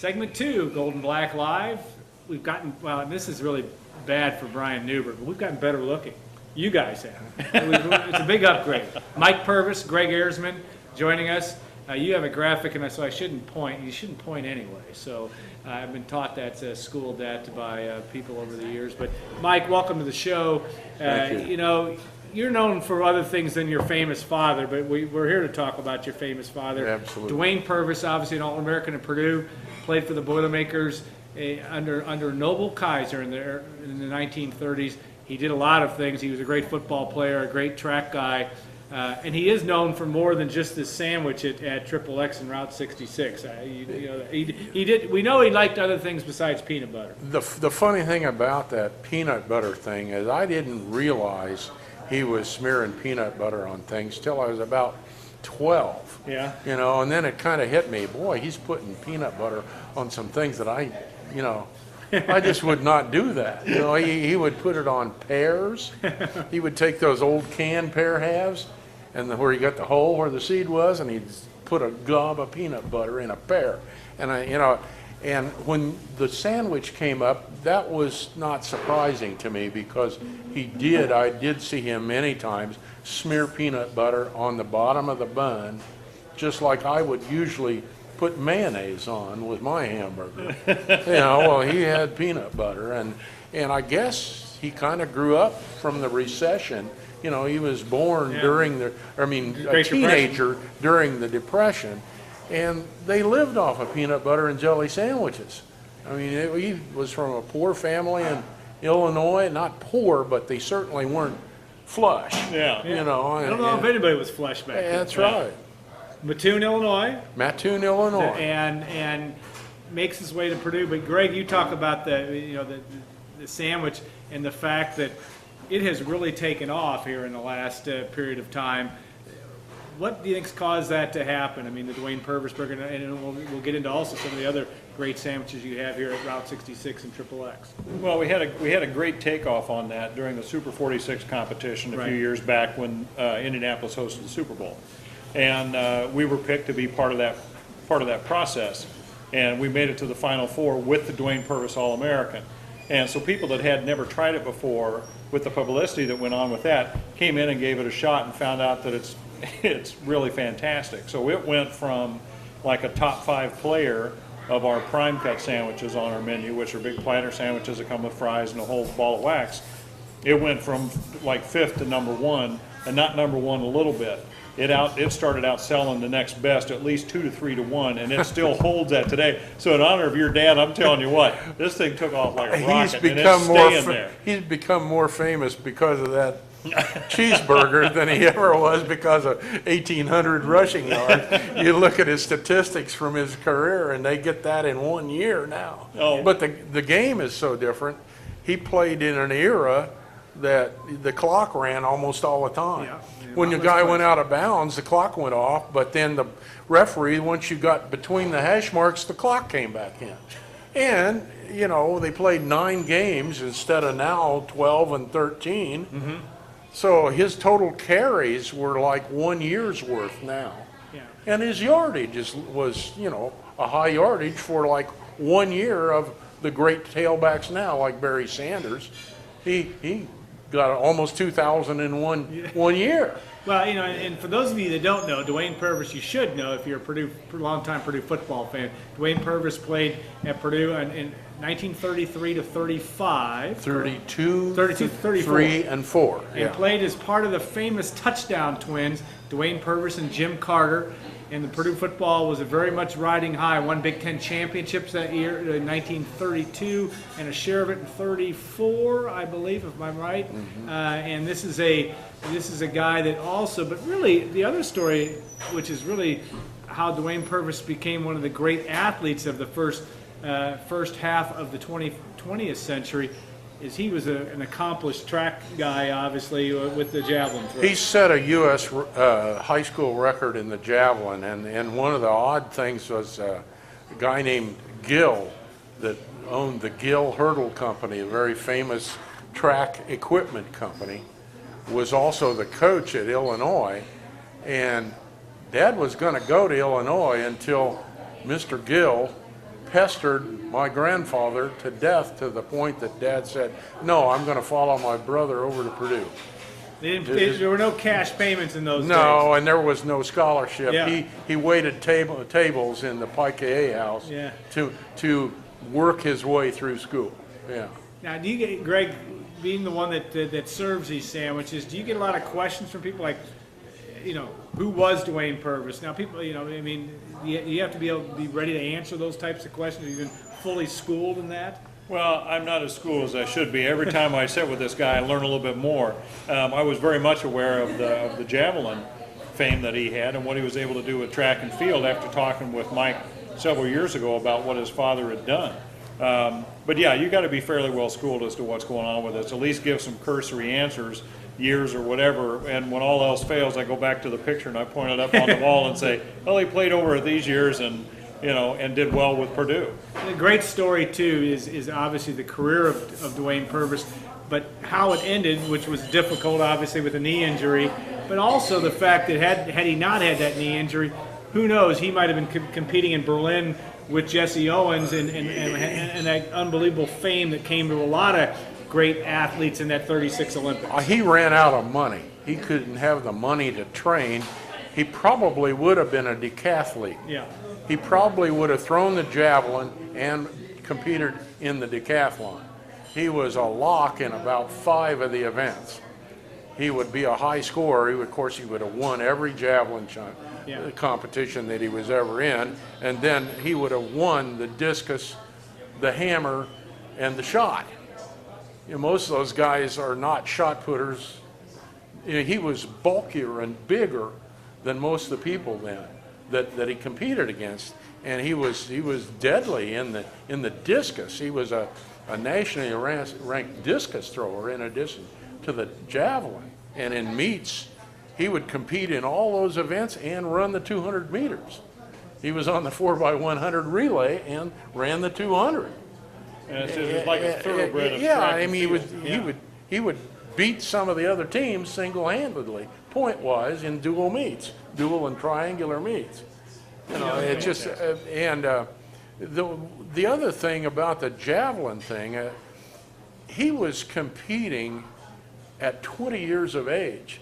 Segment 2, Gold and Black Live. We've gotten, well, and this is really bad for Brian Newberg, but we've gotten better looking. You guys have. It's a big upgrade. Mike Purvis, Greg Ayresman joining us. You have a graphic, and so I shouldn't point. You shouldn't point anyway. So I've been taught that, schooled that by people over the years. But Mike, welcome to the show. Thank you. You know, you're known for other things than your famous father, but we're here to talk about your famous father. Absolutely. Dwayne Purvis, obviously an All-American at Purdue, played for the Boilermakers under Noble Kaiser in the 1930s. He did a lot of things. He was a great football player, a great track guy, and he is known for more than just this sandwich at Triple X and Route 66. He did. We know he liked other things besides peanut butter. The funny thing about that peanut butter thing is I didn't realize he was smearing peanut butter on things till I was about 12. Yeah. You know, and then it kind of hit me, boy, he's putting peanut butter on some things that I just would not do that. You know, he would put it on pears. He would take those old canned pear halves and where you got the hole where the seed was, and he'd put a gob of peanut butter in a pear. And and when the sandwich came up, that was not surprising to me because I did see him many times smear peanut butter on the bottom of the bun, just like I would usually put mayonnaise on with my hamburger. Well, he had peanut butter, and I guess he kind of grew up from the recession. You know, he was born during a teenager during the Depression, and they lived off of peanut butter and jelly sandwiches. I mean, he was from a poor family in Illinois, not poor, but they certainly weren't flush. Yeah. You know, I don't know if anybody was flush back then. that's right. Mattoon, Illinois. Mattoon, Illinois. And makes his way to Purdue. But Greg, you talk about the sandwich and the fact that it has really taken off here in the last period of time. What do you think's caused that to happen? I mean, the Dwayne Purvis burger, and we'll get into also some of the other great sandwiches you have here at Route 66 and Triple X. Well, we had a great takeoff on that during the Super 46 competition a few years back when Indianapolis hosted the Super Bowl, and we were picked to be part of that process, and we made it to the Final Four with the Dwayne Purvis All-American. And so people that had never tried it before, with the publicity that went on with that, came in and gave it a shot and found out that it's really fantastic. So it went from like a top 5 player of our prime cut sandwiches on our menu, which are big platter sandwiches that come with fries and a whole ball of wax. It went from like 5th to number 1, and not number 1 a little bit. It started out selling the next best at least 2 to 3 to 1, and it still holds that today. So in honor of your dad, I'm telling you what, this thing took off like a rocket, and it's staying there. He's become more famous because of that cheeseburger than he ever was because of 1,800 rushing yards. You look at his statistics from his career, and they get that in 1 year now. Oh. But the game is so different. He played in an era that the clock ran almost all the time. Yeah. When the guy went out of bounds, the clock went off, but then the referee, once you got between the hash marks, the clock came back in. And, you know, they played 9 games instead of now 12 and 13. Mm-hmm. So his total carries were like 1 year's worth now. Yeah. And his yardage was, a high yardage for like 1 year of the great tailbacks now, like Barry Sanders. He got almost 2,000 in one year. Well, and for those of you that don't know, Dwayne Purvis, you should know if you're a longtime Purdue football fan. Dwayne Purvis played at Purdue in 1933 to 35. 32, 34. 3, and 4. And played as part of the famous touchdown twins, Dwayne Purvis and Jim Carter. And the Purdue football was very much riding high. Won Big Ten championships that year in 1932 and a share of it in 34, I believe, if I'm right. Mm-hmm. And this is a guy that also, but really the other story, which is really how Dwayne Purvis became one of the great athletes of the first half of the 20th century, is he was an accomplished track guy, obviously, with the javelin throw. He set a U.S. High school record in the javelin, and one of the odd things was a guy named Gill that owned the Gill Hurdle Company, a very famous track equipment company, was also the coach at Illinois, and Dad was going to go to Illinois until Mr. Gill pestered my grandfather to death to the point that Dad said, "No, I'm going to follow my brother over to Purdue." There were no cash payments in those days. No, and there was no scholarship. Yeah. He waited tables in the Pike A house Yeah. to work his way through school. Yeah. Now, do you get, Greg, being the one that serves these sandwiches, do you get a lot of questions from people like, who was Dwayne Purvis? Now, people, I mean, you have to be able to be ready to answer those types of questions. You've been fully schooled in that? Well, I'm not as schooled as I should be. Every time I sit with this guy, I learn a little bit more. I was very much aware of the javelin fame that he had and what he was able to do with track and field after talking with Mike several years ago about what his father had done. But yeah, you got to be fairly well schooled as to what's going on with this. At least give some cursory answers, years or whatever. And when all else fails, I go back to the picture and I point it up on the wall and say, well, he played over at these years and did well with Purdue. The great story too is obviously the career of Dwayne Purvis, but how it ended, which was difficult, obviously with a knee injury, but also the fact that had he not had that knee injury, who knows, he might have been competing in Berlin with Jesse Owens and that unbelievable fame that came to a lot of great athletes in that 36 Olympics. He ran out of money. He couldn't have the money to train. He probably would have been a decathlete. Yeah. He probably would have thrown the javelin and competed in the decathlon. He was a lock in about 5 of the events. He would be a high scorer. Of course, he would have won every javelin competition that he was ever in, and then he would have won the discus, the hammer, and the shot. Most of those guys are not shot putters. He was bulkier and bigger than most of the people then that he competed against, and he was deadly in the discus. He was a nationally ranked discus thrower in addition to the javelin. And in meets, he would compete in all those events and run the 200 meters. He was on the 4x100 relay and ran the 200. And it's like a thoroughbred of yeah, track I and mean, field. he would beat some of the other teams single-handedly, point-wise, in dual meets, dual and triangular meets. It just the other thing about the javelin thing, he was competing at 20 years of age.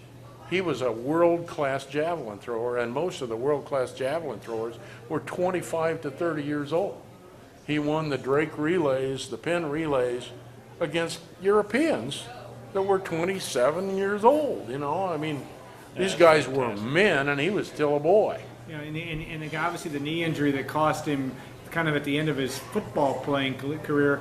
He was a world-class javelin thrower, and most of the world-class javelin throwers were 25 to 30 years old. He won the Drake relays, the Penn relays, against Europeans that were 27 years old. I mean, these guys were men, and he was still a boy. And obviously the knee injury that cost him, kind of at the end of his football playing career,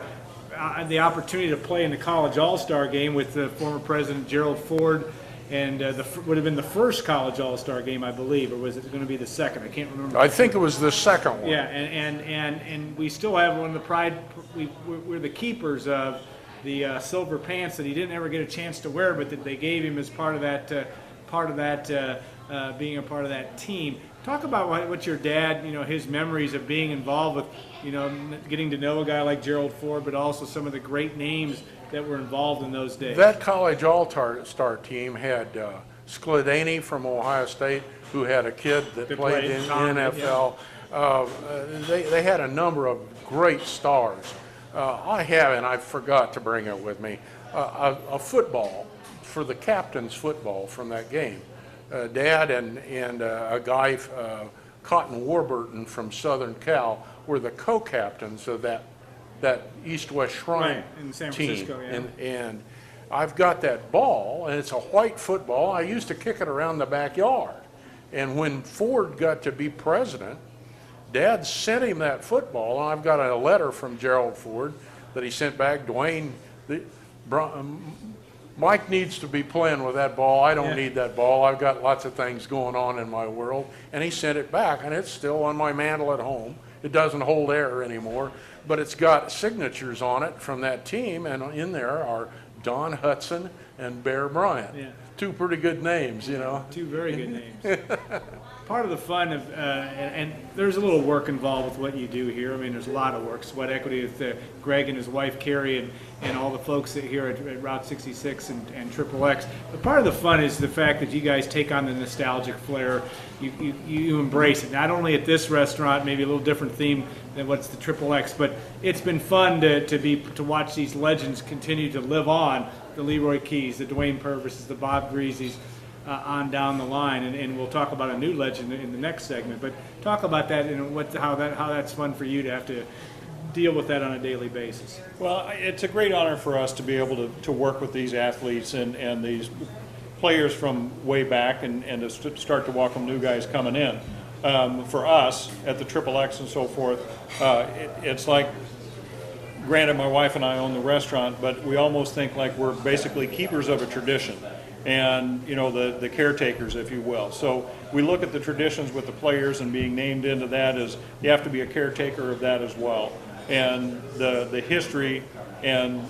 the opportunity to play in the college all-star game with the former president Gerald Ford, and would have been the first college all-star game, I believe, or was it going to be the second? I can't remember. I think it was the second one. Yeah, and we still have one of the pride. We're the keepers of the silver pants that he didn't ever get a chance to wear, but that they gave him as part of that being a part of that team. Talk about what your dad, his memories of being involved with, getting to know a guy like Gerald Ford, but also some of the great names that were involved in those days. That college all-star team had Skladany from Ohio State, who had a kid that played in the NFL. Yeah. They had a number of great stars. I forgot to bring it with me, a football, for the captain's football from that game. Dad and a guy, Cotton Warburton from Southern Cal, were the co-captains of that East-West Shrine in San team. Francisco, yeah. And I've got that ball, and it's a white football. I used to kick it around the backyard. And when Ford got to be president, Dad sent him that football, and I've got a letter from Gerald Ford that he sent back. Dwayne, Mike needs to be playing with that ball. I don't need that ball. I've got lots of things going on in my world. And he sent it back, and it's still on my mantle at home. It doesn't hold air anymore, but it's got signatures on it from that team, and in there are Don Hudson and Bear Bryant. Yeah. Two pretty good names, Two very good names. part of the fun of, and there's a little work involved with what you do here. I mean, there's a lot of work. Sweat Equity with Greg and his wife Carrie and all the folks that here at Route 66 and Triple X. But part of the fun is the fact that you guys take on the nostalgic flair. You embrace it. Not only at this restaurant, maybe a little different theme than what's the Triple X, but it's been fun to watch these legends continue to live on. The Leroy Keys, the Dwayne Purvises, the Bob Greaseys, on down the line, and we'll talk about a new legend in the next segment. But talk about that and how that's fun for you to have to deal with that on a daily basis. Well, it's a great honor for us to be able to work with these athletes and these players from way back and to start to welcome new guys coming in. For us at the Triple X and so forth, it's like, granted my wife and I own the restaurant, but we almost think like we're basically keepers of a tradition and, you know, the caretakers, if you will. So we look at the traditions with the players, and being named into that is you have to be a caretaker of that as well. And the history and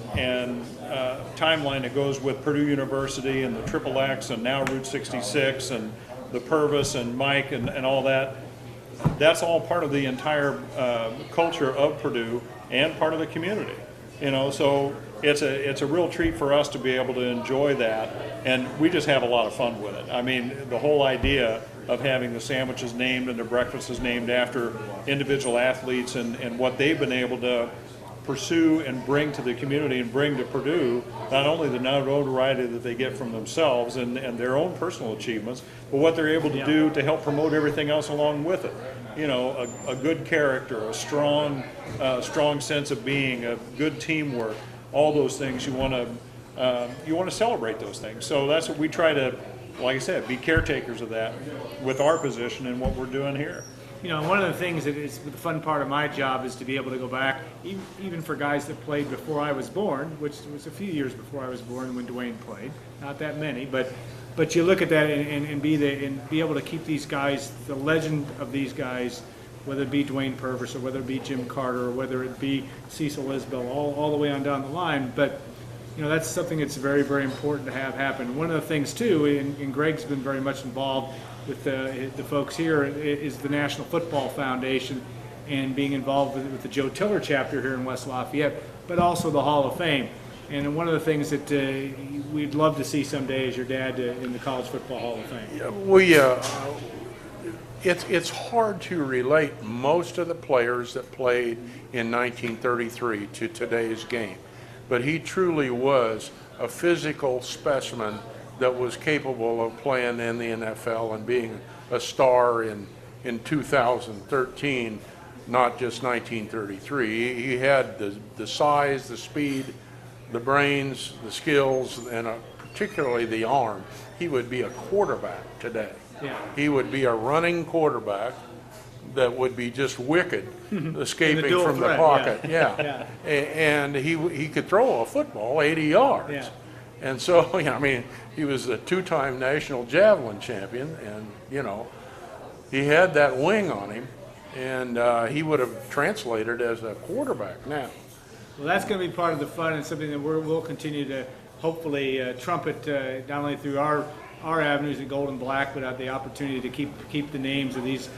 timeline that goes with Purdue University and the Triple X and now Route 66 and the Purvis and Mike and all that, that's all part of the entire culture of Purdue and part of the community. You know, so it's a real treat for us to be able to enjoy that, and we just have a lot of fun with it. I mean, the whole idea of having the sandwiches named and the breakfasts named after individual athletes and what they've been able to pursue and bring to the community and bring to Purdue, not only the notoriety that they get from themselves and their own personal achievements, but what they're able to do to help promote everything else along with it. You know, a good character, a strong sense of being, a good teamwork, all those things you want to celebrate those things. So that's what we try to, like I said, be caretakers of that with our position and what we're doing here. You know, one of the things that is the fun part of my job is to be able to go back, even for guys that played before I was born, which was a few years before I was born when Dwayne played. Not that many, but you look at that and be able to keep these guys, the legend of these guys, whether it be Dwayne Purvis or whether it be Jim Carter or whether it be Cecil Isbell, all the way on down the line. But you know, that's something that's very, very important to have happen. One of the things too, and Greg's been very much involved with the folks here, is the National Football Foundation and being involved with the Joe Tiller chapter here in West Lafayette, but also the Hall of Fame. And one of the things that we'd love to see someday is your dad in the College Football Hall of Fame. It's hard to relate most of the players that played in 1933 to today's game, but he truly was a physical specimen that was capable of playing in the NFL and being a star in 2013, not just 1933. He had the size, the speed, the brains, the skills, and particularly the arm. He would be a quarterback today. Yeah. He would be a running quarterback that would be just wicked, escaping dual from threat, the pocket. yeah. And he could throw a football 80 yards. Yeah. And so, you know, I mean, he was a two-time national javelin champion, and, you know, he had that wing on him, and he would have translated as a quarterback now. Well, that's going to be part of the fun and something that we'll continue to hopefully trumpet not only through our avenues at Gold and Black, but the opportunity to keep the names of these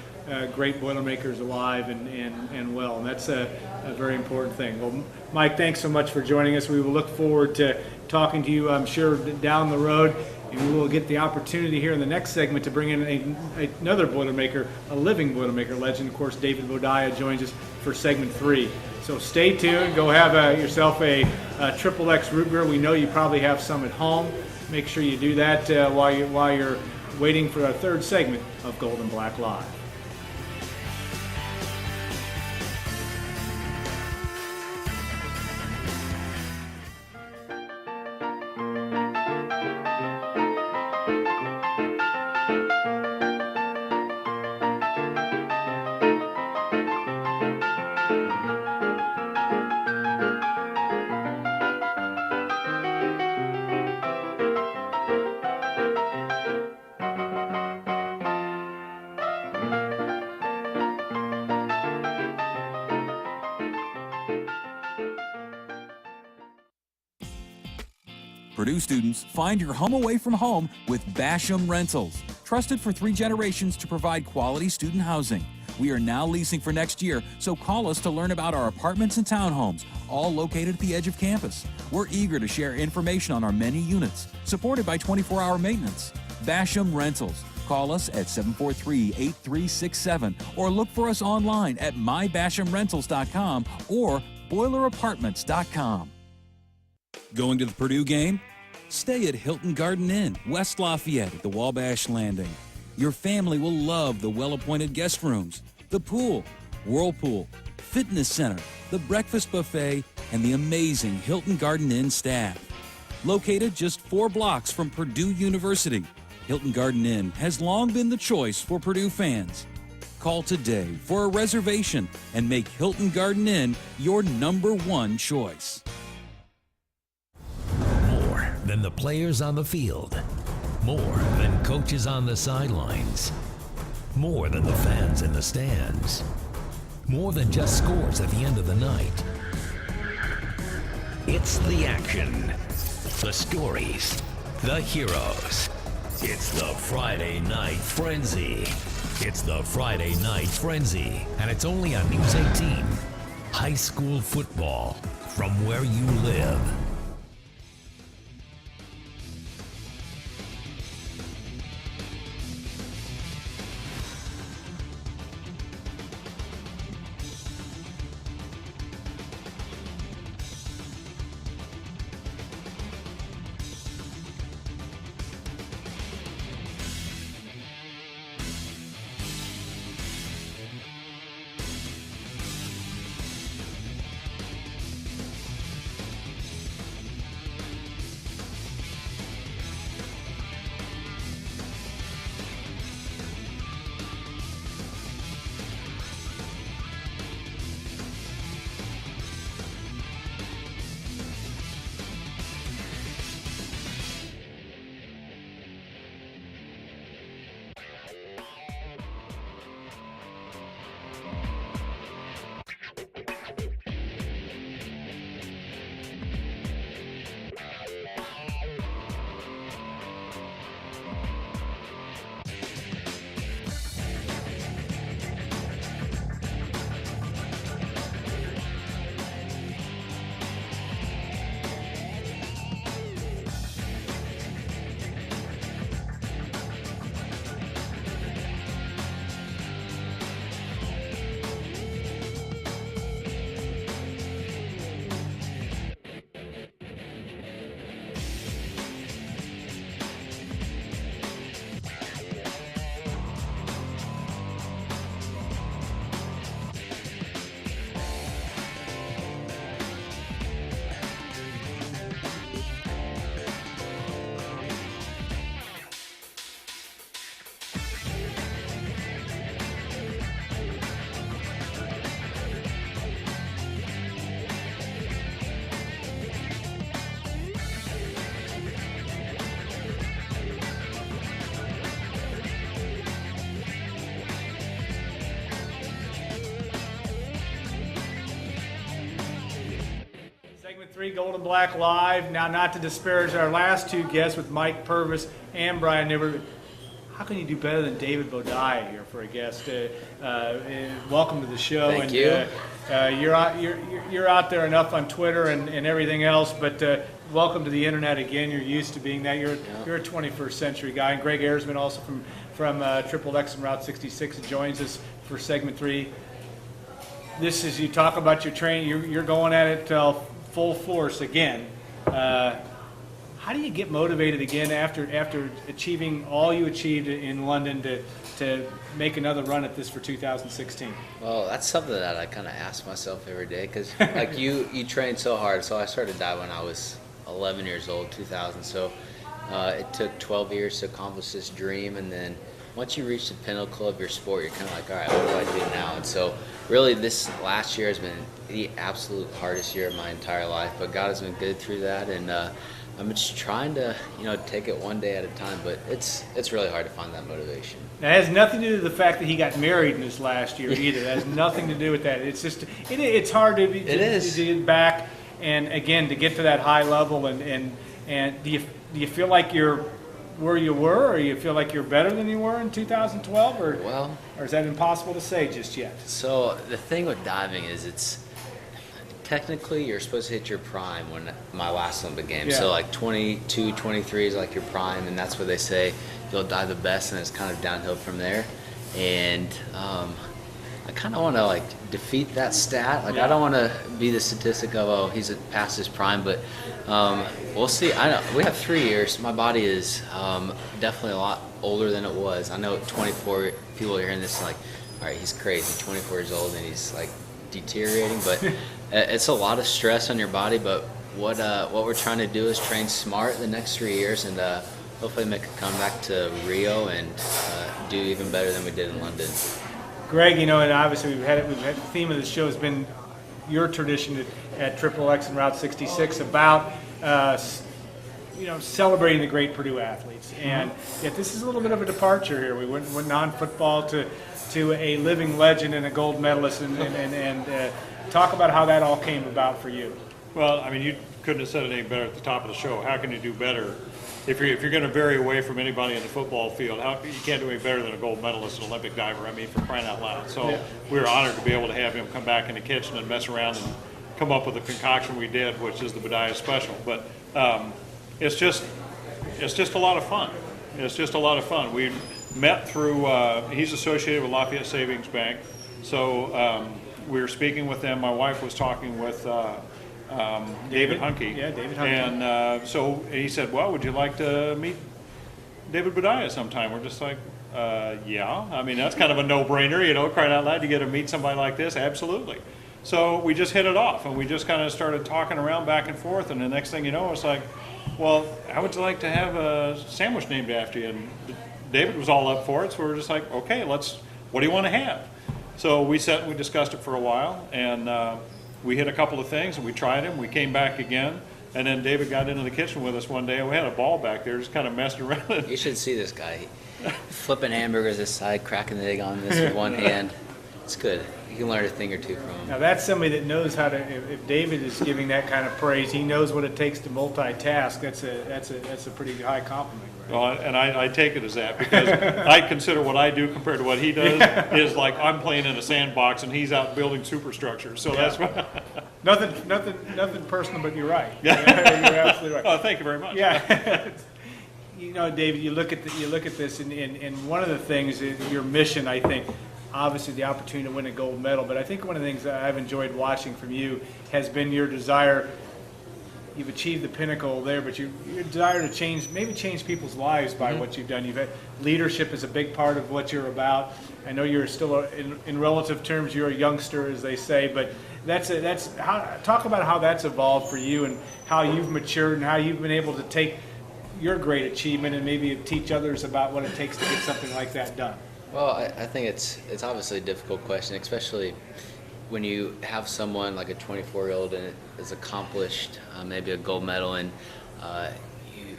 great Boilermakers alive and well, and that's a very important thing. Well, Mike, thanks so much for joining us. We will look forward to talking to you, I'm sure, down the road, and we will get the opportunity here in the next segment to bring in another Boilermaker, a living Boilermaker legend. Of course, David Bodaya joins us for segment 3. So stay tuned. Go have yourself a Triple X root beer. We know you probably have some at home. Make sure you do that while you're waiting for our third segment of Gold and Black Live. Purdue students, find your home away from home with Basham Rentals. trusted for 3 generations to provide quality student housing. We are now leasing for next year, so call us to learn about our apartments and townhomes, all located at the edge of campus. We're eager to share information on our many units, supported by 24-hour maintenance. Basham Rentals. Call us at 743-8367 or look for us online at mybashamrentals.com or boilerapartments.com. Going to the Purdue game? Stay at Hilton Garden Inn, West Lafayette at the Wabash Landing. Your family will love the well-appointed guest rooms, the pool, whirlpool, fitness center, the breakfast buffet, and the amazing Hilton Garden Inn staff. Located just 4 blocks from Purdue University, Hilton Garden Inn has long been the choice for Purdue fans. Call today for a reservation and make Hilton Garden Inn your #1 choice. More than the players on the field. More than coaches on the sidelines. More than the fans in the stands. More than just scores at the end of the night. It's the action, the stories, the heroes. It's the Friday Night Frenzy. It's the Friday Night Frenzy, and it's only on News 18. High school football from where you live. Segment 3, Gold and Black Live. Now, not to disparage our last 2 guests with Mike Purvis and Brian Nibber. How can you do better than David Bodiah here for a guest? Welcome to the show. Thank you. You're out there enough on Twitter and everything else, but welcome to the internet again. You're used to being that. You're a 21st century guy. And Greg Erzman, also from Triple X and Route 66, joins us for segment 3. This is, you talk about your training. You're going at it full force again. How do you get motivated again after achieving all you achieved in London to make another run at this for 2016? Well, that's something that I kind of ask myself every day, because like you train so hard. So I started that when I was 11 years old, 2000. So it took 12 years to accomplish this dream, and then once you reach the pinnacle of your sport, you're kind of like, all right, what do I do now? And so really this last year has been the absolute hardest year of my entire life, but God has been good through that, and I'm just trying to, take it one day at a time, but it's really hard to find that motivation. That has nothing to do with the fact that he got married in this last year either. That has nothing to do with that. It's just, it's hard to get back, and again, to get to that high level, and do you feel like you're where you were, or you feel like you're better than you were in 2012, Well, or is that impossible to say just yet? so the thing with diving is it's technically you're supposed to hit your prime when my last Olympic Games. Yeah. So like 22, 23 is like your prime, and that's where they say you'll dive the best, and it's kind of downhill from there. And I kind of want to like defeat that stat. Like I don't want to be the statistic of, oh, he's past his prime, but we'll see. I know we have 3 years. My body is definitely a lot older than it was. I know 24 people are hearing this like, all right, he's crazy, 24 years old, and he's like deteriorating. But it's a lot of stress on your body. But what we're trying to do is train smart the next 3 years, and hopefully make a comeback to Rio and do even better than we did in London. Greg, you know, and obviously the theme of the show has been your tradition at Triple X and Route 66 about, you know, celebrating the great Purdue athletes. And yet this is a little bit of a departure here. We went non-football to a living legend and a gold medalist, and talk about how that all came about for you. Well, I mean, you couldn't have said it any better at the top of the show. How can you do better? If you're going to vary away from anybody in the football field, you can't do any better than a gold medalist and Olympic diver. I mean, for crying out loud. So we were honored to be able to have him come back in the kitchen and mess around and come up with the concoction we did, which is the Bediah Special. But it's just a lot of fun. It's just a lot of fun. We met through. He's associated with Lafayette Savings Bank, so we were speaking with them. My wife was talking with. David Hunke. Yeah, David Hunke. And so he said, well, would you like to meet David Bediah sometime? We're just like, yeah. I mean, that's kind of a no-brainer, you know, crying out loud, you get to meet somebody like this? Absolutely. So we just hit it off, and we just kind of started talking around back and forth, and the next thing you know, it's like, well, how would you like to have a sandwich named after you? And David was all up for it, so we were just like, okay, what do you want to have? So we sat and we discussed it for a while, and we hit a couple of things, and we tried them. We came back again, and then David got into the kitchen with us one day, and we had a ball back there, just kind of messing around. You should see this guy. Flipping hamburgers aside, cracking the egg on this with one hand. It's good. You can learn a thing or two from him. Now that's somebody that knows how to. If David is giving that kind of praise, he knows what it takes to multitask. That's a pretty high compliment. Right? Well, and I take it as that, because I consider what I do compared to what he does is like I'm playing in a sandbox and he's out building superstructures. So that's what. Nothing personal, but you're right. You're absolutely right. Oh, thank you very much. Yeah. You know, David, you look at this, and one of the things is your mission, I think, obviously the opportunity to win a gold medal, but I think one of the things that I've enjoyed watching from you has been your desire. You've achieved the pinnacle there, but your desire to change people's lives by what you've done. You've had leadership is a big part of what you're about. I know you're still, in relative terms, you're a youngster, as they say, but talk about how that's evolved for you and how you've matured and how you've been able to take your great achievement and maybe teach others about what it takes to get something like that done. Well, I think it's obviously a difficult question, especially when you have someone like a 24-year-old and is accomplished, maybe a gold medal, and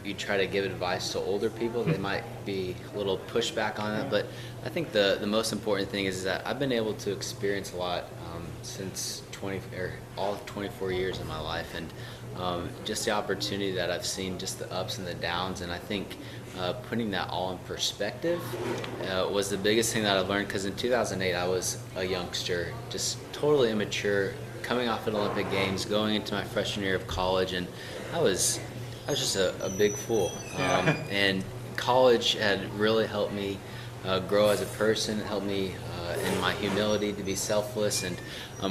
you try to give advice to older people, they might be a little pushback on it. But I think the most important thing is that I've been able to experience a lot since all 24 years of my life, and just the opportunity that I've seen, just the ups and the downs, and I think putting that all in perspective was the biggest thing that I learned, because in 2008 I was a youngster, just totally immature, coming off at Olympic Games, going into my freshman year of college, and I was just a big fool. And college had really helped me grow as a person, helped me in my humility to be selfless, and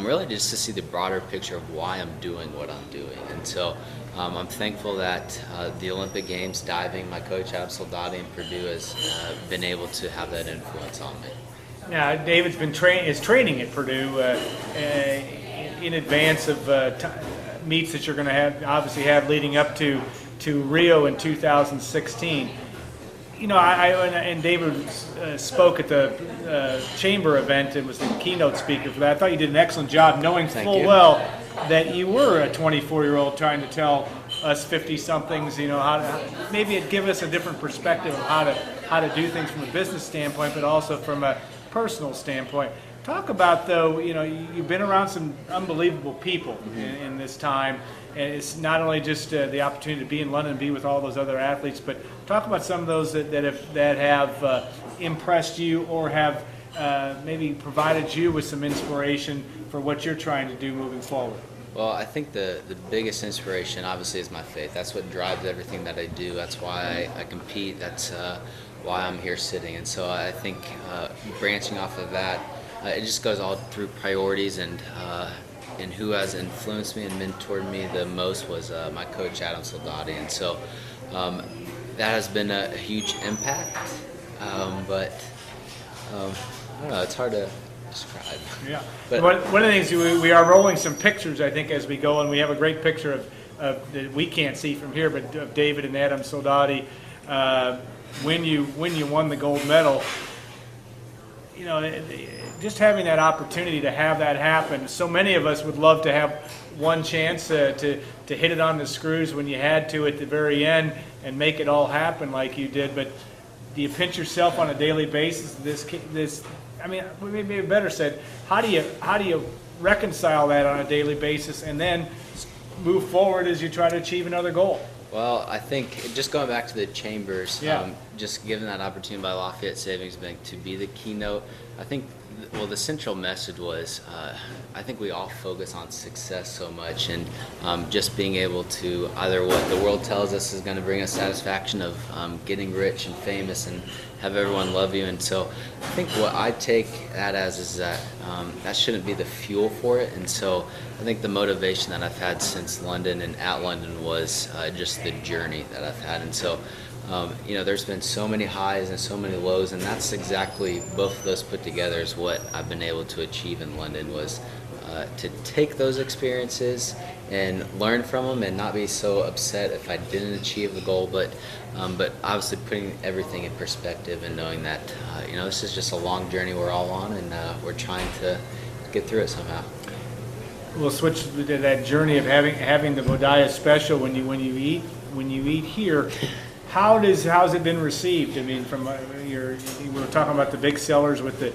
really just to see the broader picture of why I'm doing what I'm doing. And so I'm thankful that the Olympic Games, diving, my coach Adam Soldati in Purdue has been able to have that influence on me. Now, David's been training at Purdue in advance of meets that you're going to have leading up to Rio in 2016. You know, and David spoke at the chamber event and was the keynote speaker for that. I thought you did an excellent job, knowing full well that you were a 24-year-old trying to tell us 50-somethings, you know, maybe it'd give us a different perspective of how to do things from a business standpoint, but also from a personal standpoint. Talk about, though, you've been around some unbelievable people in this time, and it's not only just the opportunity to be in London and be with all those other athletes, but talk about some of those that have impressed you or have maybe provided you with some inspiration for what you're trying to do moving forward. Well, I think the biggest inspiration obviously is my faith. That's what drives everything that I do. That's why I compete. That's why I'm here sitting. And so I think branching off of that, it just goes all through priorities, and who has influenced me and mentored me the most was my coach, Adam Soldati. And so that has been a huge impact, but I don't know, it's hard to describe. Yeah. But one of the things, we are rolling some pictures, I think, as we go, and we have a great picture of that we can't see from here, but of David and Adam Soldati when you won the gold medal. Just having that opportunity to have that happen. So many of us would love to have one chance to hit it on the screws when you had to at the very end and make it all happen like you did. But do you pinch yourself on a daily basis? Maybe better said, how do you reconcile that on a daily basis and then move forward as you try to achieve another goal? Well, I think just going back to the Chambers, Yeah. just given that opportunity by Lafayette Savings Bank to be the keynote, I think, the central message was, I think we all focus on success so much, and just being able to either what the world tells us is going to bring us satisfaction of getting rich and famous and have everyone love you. And so I think what I take that as is that that shouldn't be the fuel for it. And so I think the motivation that I've had since London and at London was just the journey that I've had. And so there's been so many highs and so many lows, and that's exactly both of those put together is what I've been able to achieve in London, was to take those experiences and learn from them and not be so upset if I didn't achieve the goal, but obviously putting everything in perspective and knowing that this is just a long journey we're all on, and we're trying to get through it somehow. We'll switch to that journey of having the Bodaya special when you eat here. How's it been received? I mean, from we were talking about the big sellers with the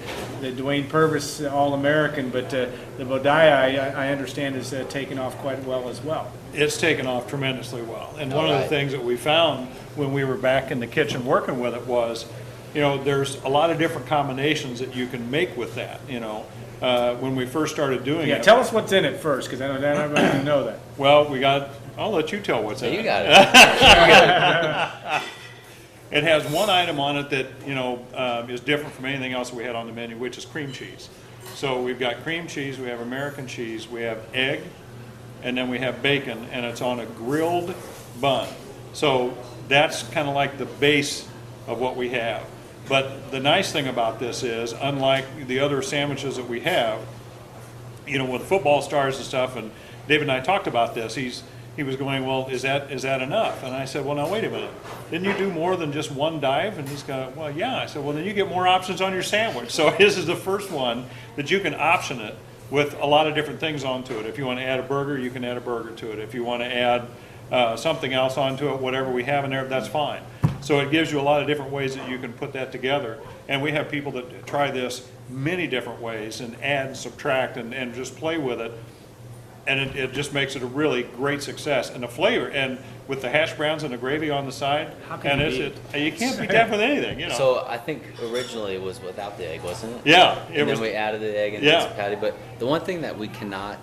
Dwayne Purvis All-American, but the Bodaya, I understand, is taken off quite well as well. It's taken off tremendously well. And one All of right. the things that we found when we were back in the kitchen working with it was, there's a lot of different combinations that you can make with that, when we first started doing Yeah, it. tell us what's in it first, because I know that everybody doesn't know that. Well, I'll let you tell what's in You it. got it. It has one item on it that, is different from anything else we had on the menu, which is cream cheese. So we've got cream cheese, we have American cheese, we have egg, and then we have bacon, and it's on a grilled bun. So that's kind of like the base of what we have. But the nice thing about this is, unlike the other sandwiches that we have, with football stars and stuff, and David and I talked about this, he was going, well, is that enough? And I said, well, now wait a minute. Didn't you do more than just one dive? And he's going, well, yeah. I said, well, then you get more options on your sandwich. So his is the first one that you can option it with a lot of different things onto it. If you want to add a burger, you can add a burger to it. If you want to add something else onto it, whatever we have in there, that's fine. So it gives you a lot of different ways that you can put that together. And we have people that try this many different ways and add and subtract and just play with it. And it just makes it a really great success. And the flavor, and with the hash browns and the gravy on the side, How can and you you can't beat that with anything, So I think originally it was without the egg, wasn't it? Yeah, And then we added the egg and Yeah. pizza patty. But the one thing that we cannot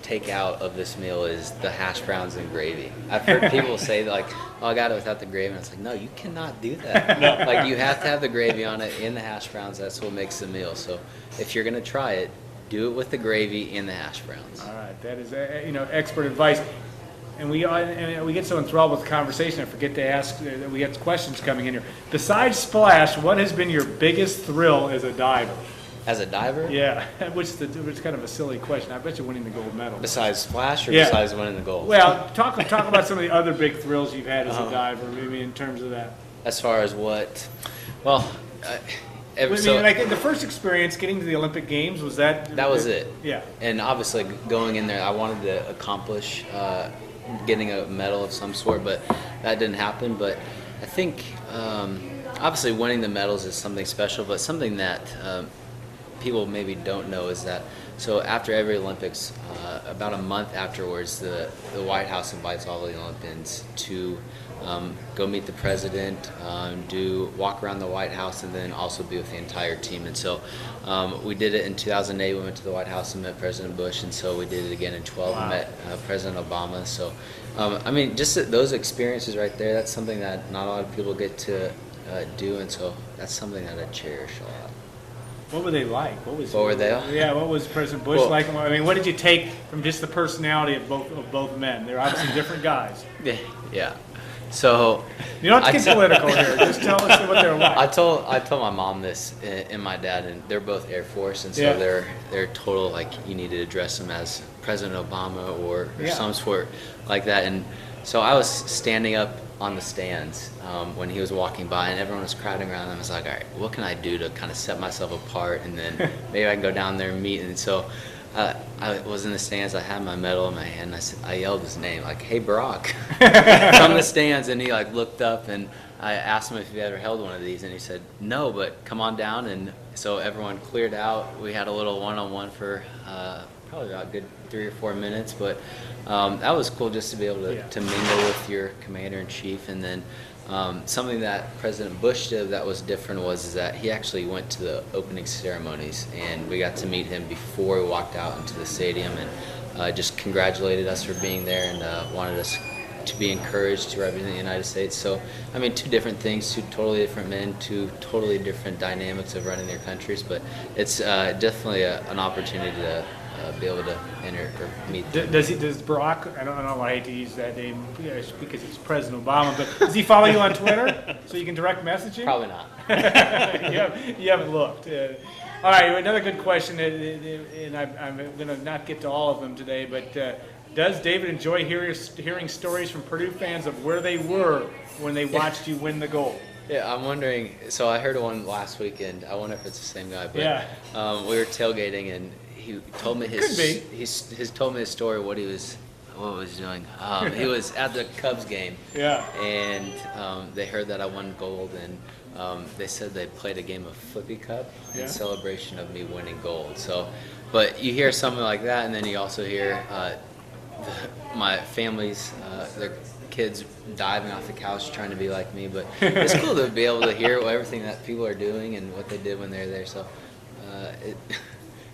take out of this meal is the hash browns and gravy. I've heard people say like, "Oh, I got it without the gravy," and I was like, "No, you cannot do that. No. Like you have to have the gravy on it in the hash browns. That's what makes the meal. So if you're gonna try it, do it with the gravy in the hash browns." All right, that is expert advice. And we get so enthralled with the conversation, I forget to ask. We get questions coming in here. Besides Splash, what has been your biggest thrill as a diver? As a diver, Yeah, which is kind of a silly question. I bet you winning the gold medal. besides Splash or Yeah. besides winning the gold? Well, talk about some of the other big thrills you've had as a diver, maybe in terms of that. As far as what? Well, I mean, like the first experience getting to the Olympic Games, was that? That was it. Yeah. And obviously going in there, I wanted to accomplish getting a medal of some sort, but that didn't happen. But I think obviously winning the medals is something special, but something that people maybe don't know is that, so after every Olympics, about a month afterwards, the White House invites all the Olympians to go meet the president, walk around the White House, and then also be with the entire team. And so we did it in 2008. We went to the White House and met President Bush, and so we did it again in 2012 and met President Obama. So, I mean, just those experiences right there, that's something that not a lot of people get to do, and so that's something that I cherish a lot. What were they like? What were they? Yeah, what was President Bush Well, like? I mean, what did you take from just the personality of both men? They're obviously different guys. Yeah. So You don't have to get political here. Just tell us what they're like. I told my mom this and my dad, and they're both Air Force, and so Yeah. they're total, like, you need to address them as President Obama or Yeah. some sort like that. And so I was standing up on the stands when he was walking by, and everyone was crowding around him. I was like, all right, what can I do to kind of set myself apart, and then maybe I can go down there and meet. And so I was in the stands. I had my medal in my hand. And I yelled his name, like, "Hey, Barack!" from the stands, and he like looked up, and I asked him if he ever held one of these, and he said no, but come on down. And so everyone cleared out. We had a little one-on-one for probably about a good 3 or 4 minutes, but that was cool just to be able to mingle with your commander-in-chief. And then something that President Bush did that was different was that he actually went to the opening ceremonies, and we got to meet him before we walked out into the stadium, and just congratulated us for being there, and wanted us to be encouraged to represent the United States. So, I mean, two different things, two totally different men, two totally different dynamics of running their countries, but it's definitely an opportunity to be able to enter or meet them. Does Barack? I don't know why I hate to use that name because it's President Obama. But does he follow you on Twitter so you can direct message him? Probably not. you haven't looked. All right, another good question, and I'm going to not get to all of them today, but does David enjoy hearing stories from Purdue fans of where they were when they watched you win the gold? Yeah, I'm wondering. So I heard one last weekend. I wonder if it's the same guy. But Yeah. We were tailgating, and he told me Could be. He's told me his story. What he was doing. He was at the Cubs game. Yeah. And they heard that I won gold, and they said they played a game of Flippy Cup Yeah. in celebration of me winning gold. So, but you hear something like that, and then you also hear my family's their kids diving off the couch trying to be like me. But it's cool to be able to hear everything that people are doing and what they did when they're there. So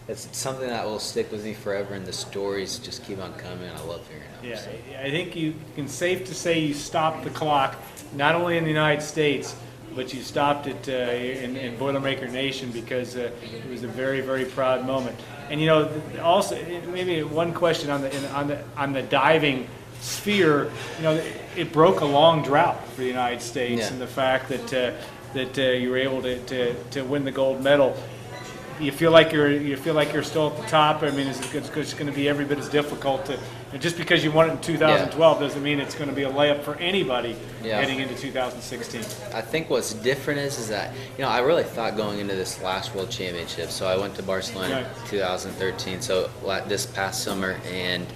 it's something that will stick with me forever, and the stories just keep on coming. I love hearing them. Yeah, So. I think you can safe to say you stopped the clock, not only in the United States, but you stopped it in Boilermaker Nation, because it was a very, very proud moment. And you know, also maybe one question on the diving sphere. You know, it broke a long drought for the United States, Yeah. and the fact that you were able to win the gold medal. You feel like you're still at the top. I mean, it's going to be every bit as difficult to. And just because you won it in 2012 doesn't mean it's going to be a layup for anybody heading into 2016. I think what's different is that, you know, I really thought going into this last World Championship. So I went to Barcelona in 2013. So this past summer, and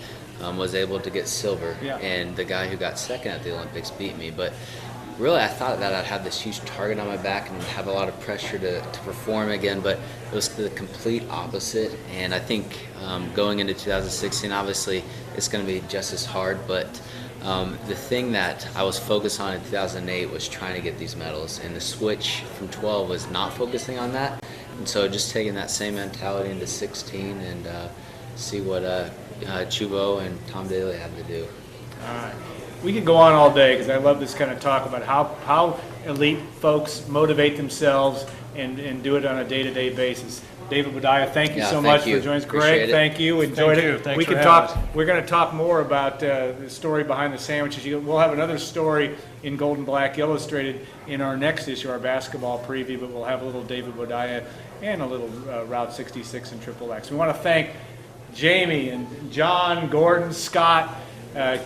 was able to get silver. Yeah. And the guy who got second at the Olympics beat me, but. Really, I thought that I'd have this huge target on my back and have a lot of pressure to perform again, but it was the complete opposite. And I think going into 2016, obviously, it's going to be just as hard. But the thing that I was focused on in 2008 was trying to get these medals, and the switch from 12 was not focusing on that. And so just taking that same mentality into 16 and see what Chubo and Tom Daly had to do. All right. We could go on all day because I love this kind of talk about how elite folks motivate themselves and do it on a day-to-day basis. David Boudia, thank you so much for joining us. Greg, thank you. Enjoyed it. Thanks we for can having talk. We're going to talk more about the story behind the sandwiches. We'll have another story in Gold and Black Illustrated in our next issue, our basketball preview. But we'll have a little David Boudia and a little Route 66 and Triple X. We want to thank Jamie and John, Gordon, Scott.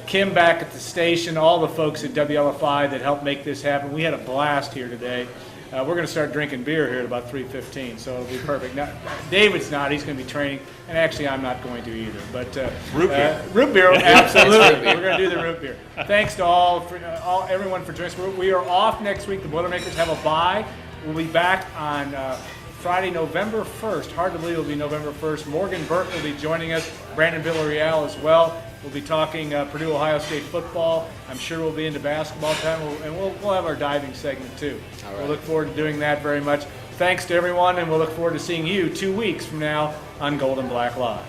Kim back at the station, all the folks at WLFI that helped make this happen. We had a blast here today. We're going to start drinking beer here at about 3:15, so it'll be perfect. Now, David's not; he's going to be training, and actually, I'm not going to either. But Root beer. Root beer, absolutely. Root beer. We're going to do the root beer. Thanks to everyone for joining us. We are off next week. The Boilermakers have a bye. We'll be back on Friday, November 1st. Hard to believe it'll be November 1st. Morgan Burke will be joining us, Brandon Villarreal as well. We'll be talking Purdue Ohio State football. I'm sure we'll be into basketball time, and we'll have our diving segment too. All right. We'll look forward to doing that very much. Thanks to everyone, and we'll look forward to seeing you 2 weeks from now on Gold and Black Live.